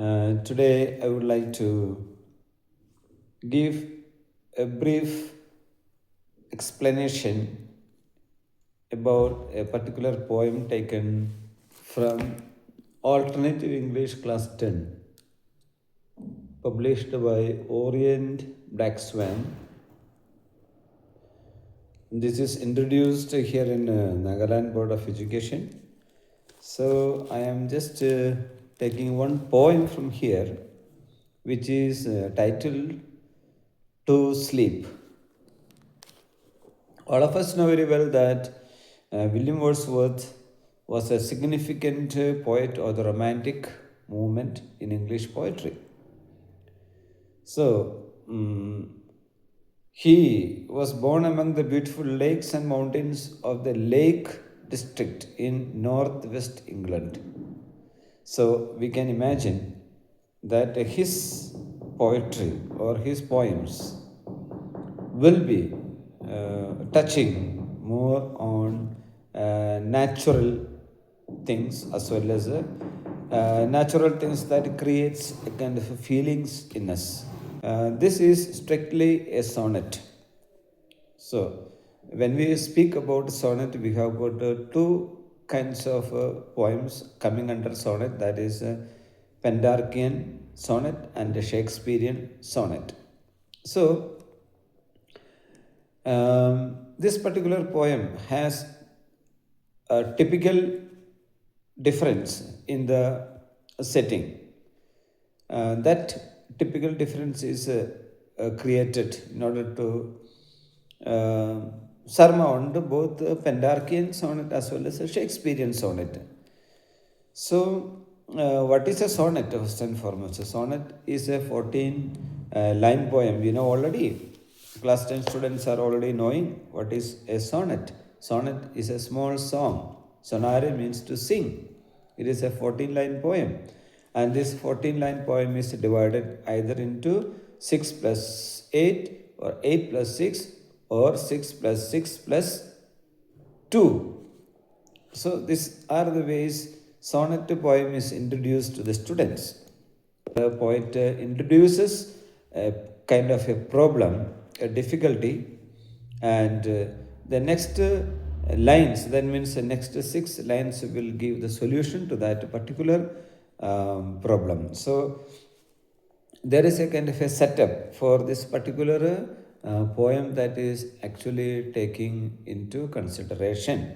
Today, I would like to give a brief explanation about a particular poem taken from Alternative English Class 10, published by Orient Black Swan. This is introduced here in Nagaland Board of Education. So, I am just taking one poem from here, which is titled To Sleep. All of us know very well that William Wordsworth was a significant poet of the Romantic movement in English poetry. So, he was born among the beautiful lakes and mountains of the Lake District in northwest England. So, we can imagine that his poetry or his poems will be touching more on natural things as well as natural things that creates a kind of feelings in us. This is strictly a sonnet. So, when we speak about sonnet, we have got two kinds of poems coming under sonnet, that is Pendarchian sonnet and the Shakespearean sonnet. So, this particular poem has a typical difference in the setting. That typical difference is created in order to surmount both the Pendarchian sonnet as well as a Shakespearean sonnet. So, what is a sonnet? First and foremost, a sonnet is a 14 line poem. We know already. Class 10 students are already knowing what is a sonnet. Sonnet is a small song. Sonare means to sing. It is a 14 line poem. And this 14 line poem is divided either into 6 plus 8 or 8 plus 6 or 6 plus 6 plus 2. So these are the ways sonnet poem is introduced to the students. The poet introduces a kind of a problem, a difficulty, and the next lines, that means the next 6 lines will give the solution to that particular problem. So there is a kind of a setup for this particular poem that is actually taking into consideration.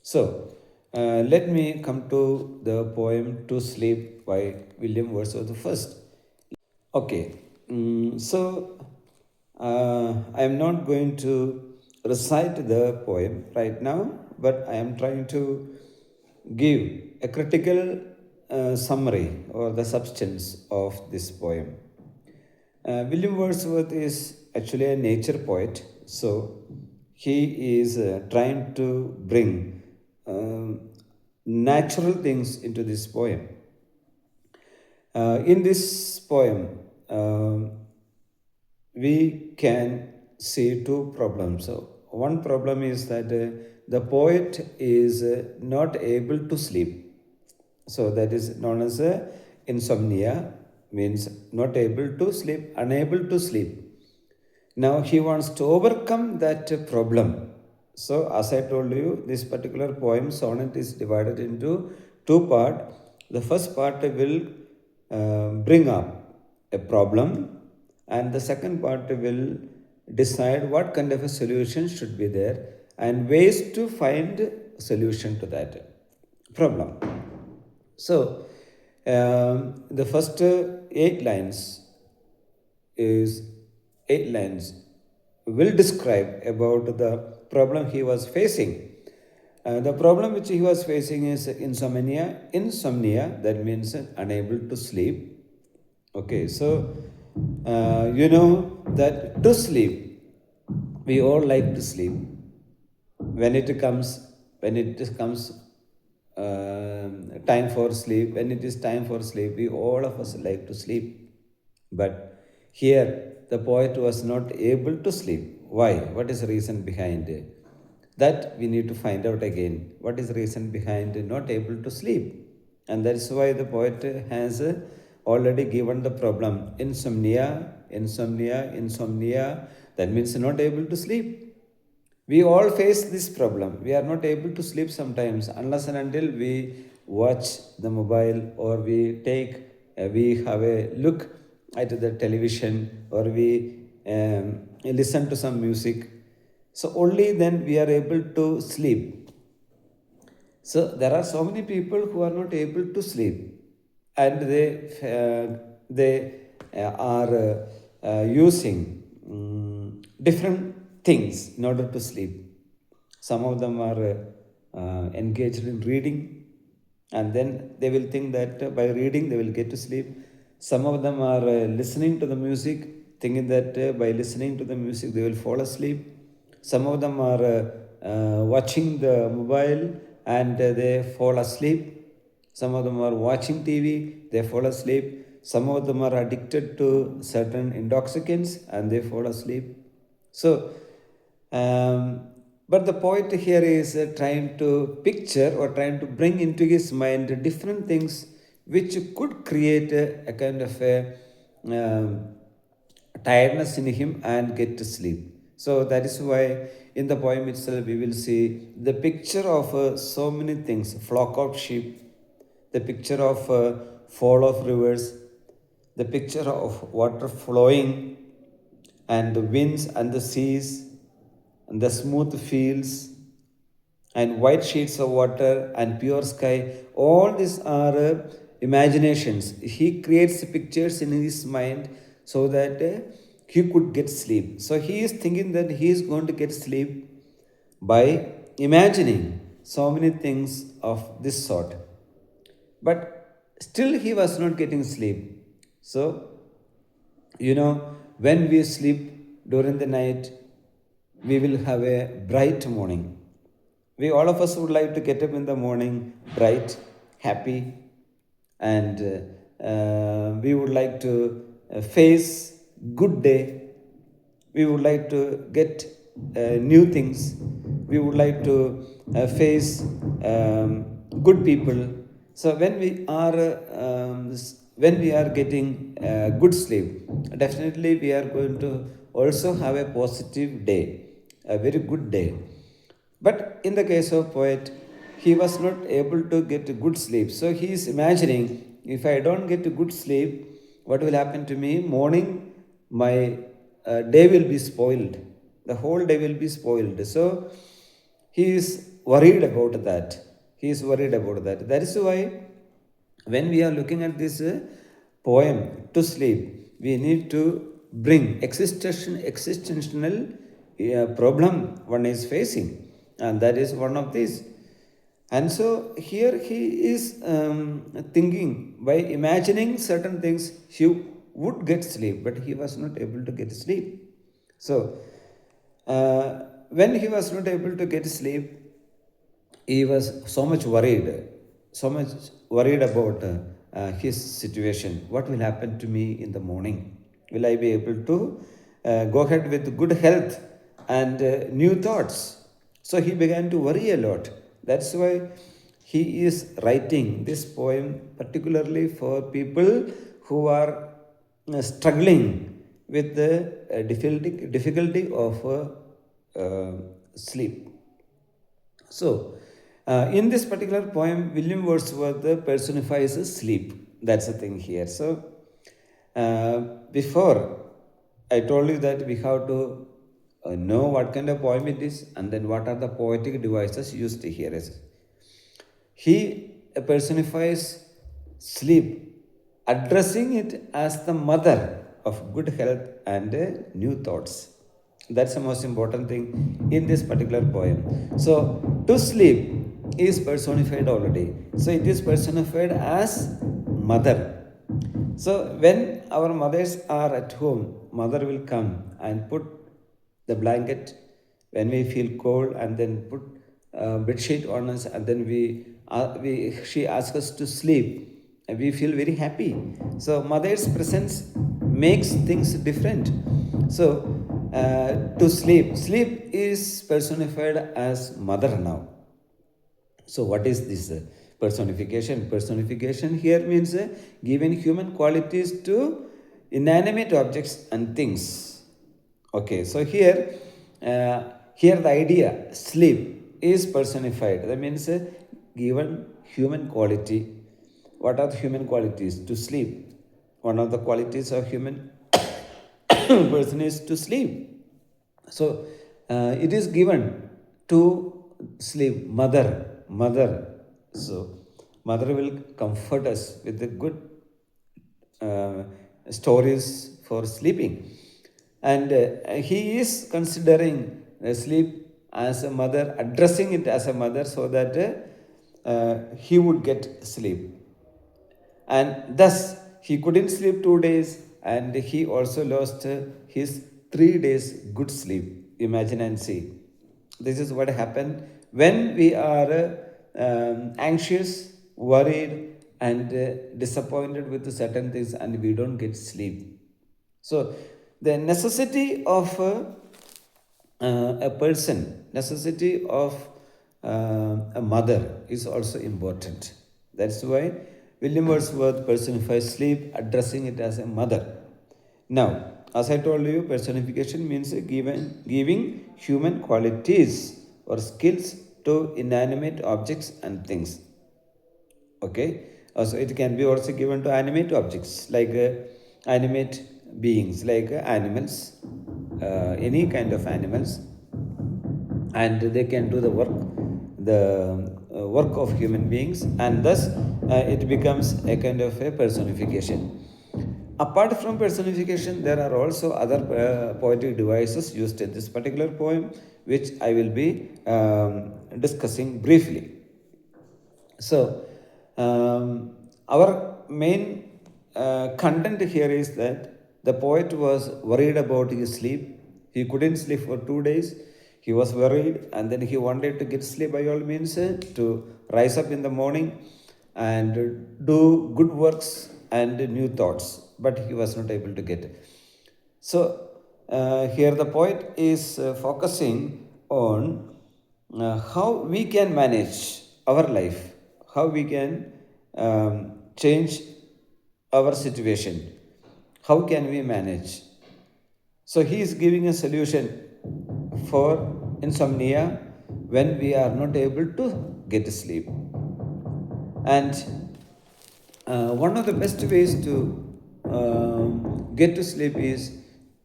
So, let me come to the poem To Sleep by William Wordsworth first. Okay, I am not going to recite the poem right now, but I am trying to give a critical summary or the substance of this poem. William Wordsworth is actually a nature poet, so he is trying to bring natural things into this poem. In this poem, we can see two problems. So, one problem is that the poet is not able to sleep. So, that is known as insomnia, means not able to sleep, unable to sleep. Now, he wants to overcome that problem. So, as I told you, this particular poem, sonnet, is divided into two parts. The first part will bring up a problem, and the second part will decide what kind of a solution should be there and ways to find a solution to that problem. So, the first 8 lines is 8 lines will describe about the problem he was facing. The problem which he was facing is insomnia. Insomnia, that means unable to sleep. Okay, so you know that to sleep, we all like to sleep. When it comes time for sleep, when it is time for sleep, we all of us like to sleep. But here, the poet was not able to sleep. Why? What is the reason behind it? That we need to find out again. What is the reason behind not able to sleep? And that's why the poet has already given the problem. Insomnia. That means not able to sleep. We all face this problem. We are not able to sleep sometimes unless and until we watch the mobile, or we have a look at the television, or we listen to some music. So only then we are able to sleep. So there are so many people who are not able to sleep, and they are using different things in order to sleep. Some of them are engaged in reading, and then they will think that by reading they will get to sleep. Some of them are listening to the music, thinking that by listening to the music they will fall asleep. Some of them are watching the mobile, and they fall asleep. Some of them are watching TV, they fall asleep. Some of them are addicted to certain intoxicants and they fall asleep. So, but the poet here is trying to picture or trying to bring into his mind different things which could create a kind of a tiredness in him and get to sleep. So that is why in the poem itself we will see the picture of so many things: flock of sheep, the picture of fall of rivers, the picture of water flowing, and the winds and the seas, and the smooth fields, and white sheets of water and pure sky. All these are imaginations. He creates pictures in his mind so that he could get sleep. So he is thinking that he is going to get sleep by imagining so many things of this sort. But still, he was not getting sleep. So, when we sleep during the night, we will have a bright morning. We all of us would like to get up in the morning bright, happy, and we would like to face good day. We would like to get new things. We would like to face good people. So when we are getting good sleep, definitely we are going to also have a positive day, a very good day. But in the case of poet, he was not able to get a good sleep. So he is imagining, if I don't get a good sleep, what will happen to me? Morning, my day will be spoiled. The whole day will be spoiled. So he is worried about that. He is worried about that. That is why when we are looking at this poem to sleep, we need to bring existential problem one is facing, and that is one of these. And so here he is thinking, by imagining certain things he would get sleep, but he was not able to get sleep. So when he was not able to get sleep, he was so much worried about his situation. What will happen to me in the morning? Will I be able to go ahead with good health and new thoughts? So he began to worry a lot. That's why he is writing this poem particularly for people who are struggling with the difficulty of sleep. So, in this particular poem, William Wordsworth personifies sleep. That's the thing here. So, before I told you that we have to know what kind of poem it is, and then what are the poetic devices used here. He personifies sleep, addressing it as the mother of good health and new thoughts. That's the most important thing in this particular poem. So, to sleep is personified already. So, it is personified as mother. So, when our mothers are at home, mother will come and put the blanket when we feel cold, and then put bed sheet on us, and then she asks us to sleep, and we feel very happy. So, mother's presence makes things different. So, to sleep is personified as mother now. So, what is this Personification here means giving human qualities to inanimate objects and things. Okay, so here the idea sleep is personified. That means given human quality. What are the human qualities? To sleep. One of the qualities of human person is to sleep. So it is given to sleep. Mother. So mother will comfort us with the good uh, stories for sleeping. And he is considering sleep as a mother, addressing it as a mother so that he would get sleep. And thus, he couldn't sleep 2 days and he also lost his 3 days good sleep. Imagine and see. This is what happened when we are anxious, worried, and disappointed with certain things and we don't get sleep. So, the necessity of a person, necessity of a mother is also important. That's why William Wordsworth personifies sleep, addressing it as a mother. Now, as I told you, personification means giving human qualities or skills to inanimate objects and things. Okay, so it can be also given to animate objects like animate beings like animals, any kind of animals, and they can do the work of human beings, and thus it becomes a kind of a personification. Apart from personification, there are also other poetic devices used in this particular poem, which I will be discussing briefly. So, our main content here is that the poet was worried about his sleep. He couldn't sleep for 2 days. He was worried, and then he wanted to get sleep by all means, to rise up in the morning and do good works and new thoughts, but he was not able to get it. So, here the poet is focusing on how we can manage our life, how we can change our situation, how can we manage. So, he is giving a solution for insomnia when we are not able to get sleep. And one of the best ways to get to sleep is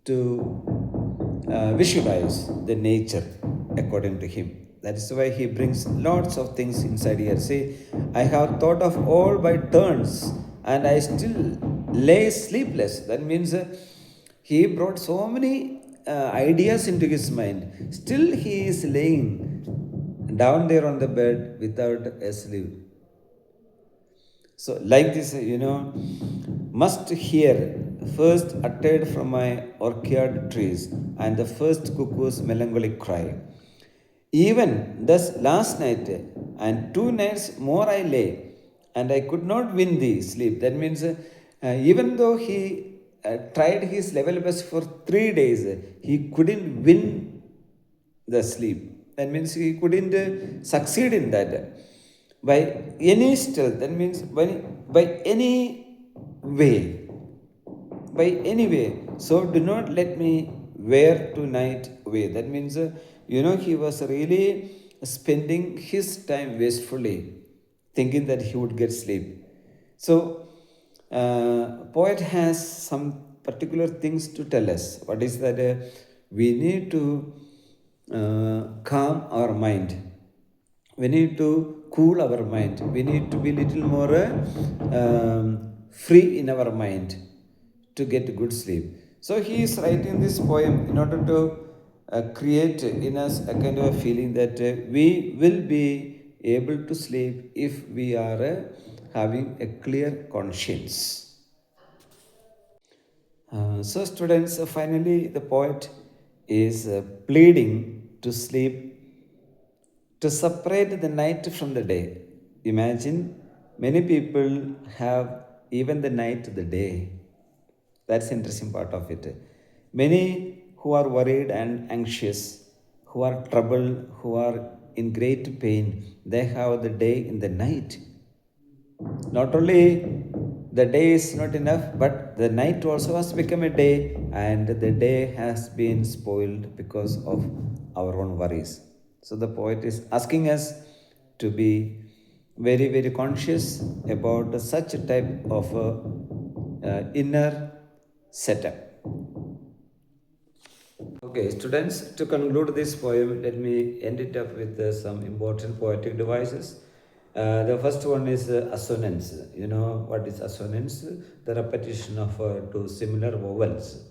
to visualize the nature according to him. That is why he brings lots of things inside here. See, I have thought of all by turns and I still lay sleepless. That means he brought so many ideas into his mind. Still, he is laying down there on the bed without a sleep. So, like this, must hear first uttered from my orchard trees and the first cuckoo's melancholic cry. Even thus last night and 2 nights more I lay, and I could not win thee sleep. That means, even though he tried his level best for 3 days, he couldn't win the sleep. That means he couldn't succeed in that by any stealth. That means by any way, by any way. So do not let me wear tonight away. That means, he was really spending his time wastefully, thinking that he would get sleep. So, poet has some particular things to tell us. What is that? We need to calm our mind. We need to cool our mind. We need to be little more free in our mind to get good sleep. So he is writing this poem in order to create in us a kind of a feeling that we will be able to sleep if we are having a clear conscience. So, students, finally, the poet is pleading to sleep, to separate the night from the day. Imagine many people have even the night the day. That's the interesting part of it. Many who are worried and anxious, who are troubled, who are in great pain, they have the day in the night. not only the day is not enough, but the night also has become a day, and the day has been spoiled because of our own worries. So the poet is asking us to be very, very conscious about such a type of inner setup. Okay, students, to conclude this poem, let me end it up with some important poetic devices. The first one is assonance. You know what is assonance? The repetition of two similar vowels.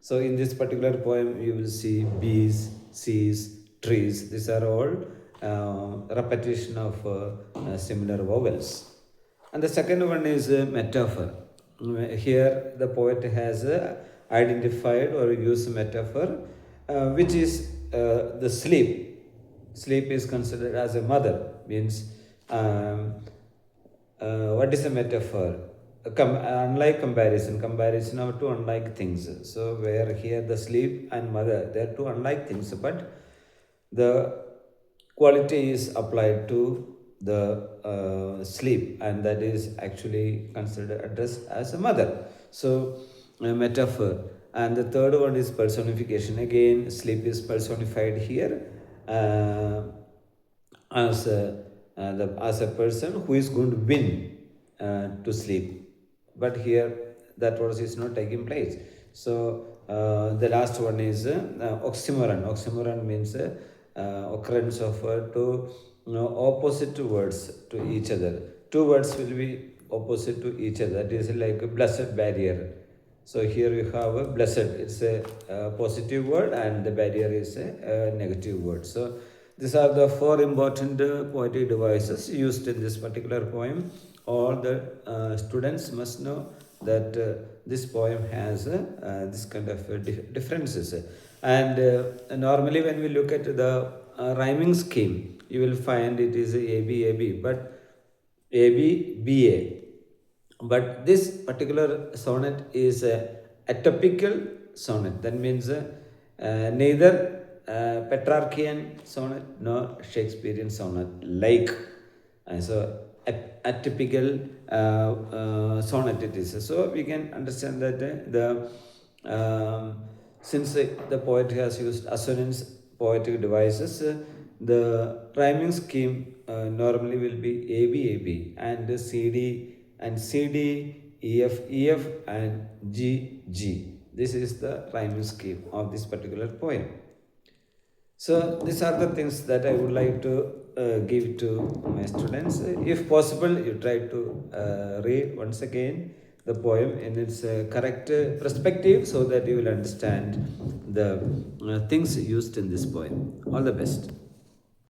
So, in this particular poem, you will see bees, seas, trees. These are all repetition of similar vowels. And the second one is metaphor. Here, the poet has identified or used metaphor, which is the sleep. Sleep is considered as a mother, means what is a metaphor? Unlike comparison of two unlike things. So, where here the sleep and mother, they are two unlike things, but the quality is applied to the sleep, and that is actually considered addressed as a mother. So, a metaphor. And the third one is personification. Again, sleep is personified here uh, as a person who is going to win to sleep. But here that process is not taking place. So the last one is oxymoron. Oxymoron means occurrence of two opposite words to each other. Two words will be opposite to each other. That is like a blessed barrier. So here you have a blessed. It's a positive word, and the barrier is a negative word. So these are the four important poetic devices used in this particular poem. All the students must know that this poem has this kind of differences. And normally, when we look at the rhyming scheme, you will find it is A B A B, but A B B A. But this particular sonnet is a typical sonnet. That means neither Petrarchian sonnet nor Shakespearean sonnet like. So a typical sonnet it is. So we can understand that since the poet has used assonance poetic devices, the rhyming scheme normally will be AB, and CD and CD, EF, and GG. This is the rhyming scheme of this particular poem. So these are the things that I would like to give to my students. If possible, you try to read once again the poem in its correct perspective, so that you will understand the things used in this poem. All the best.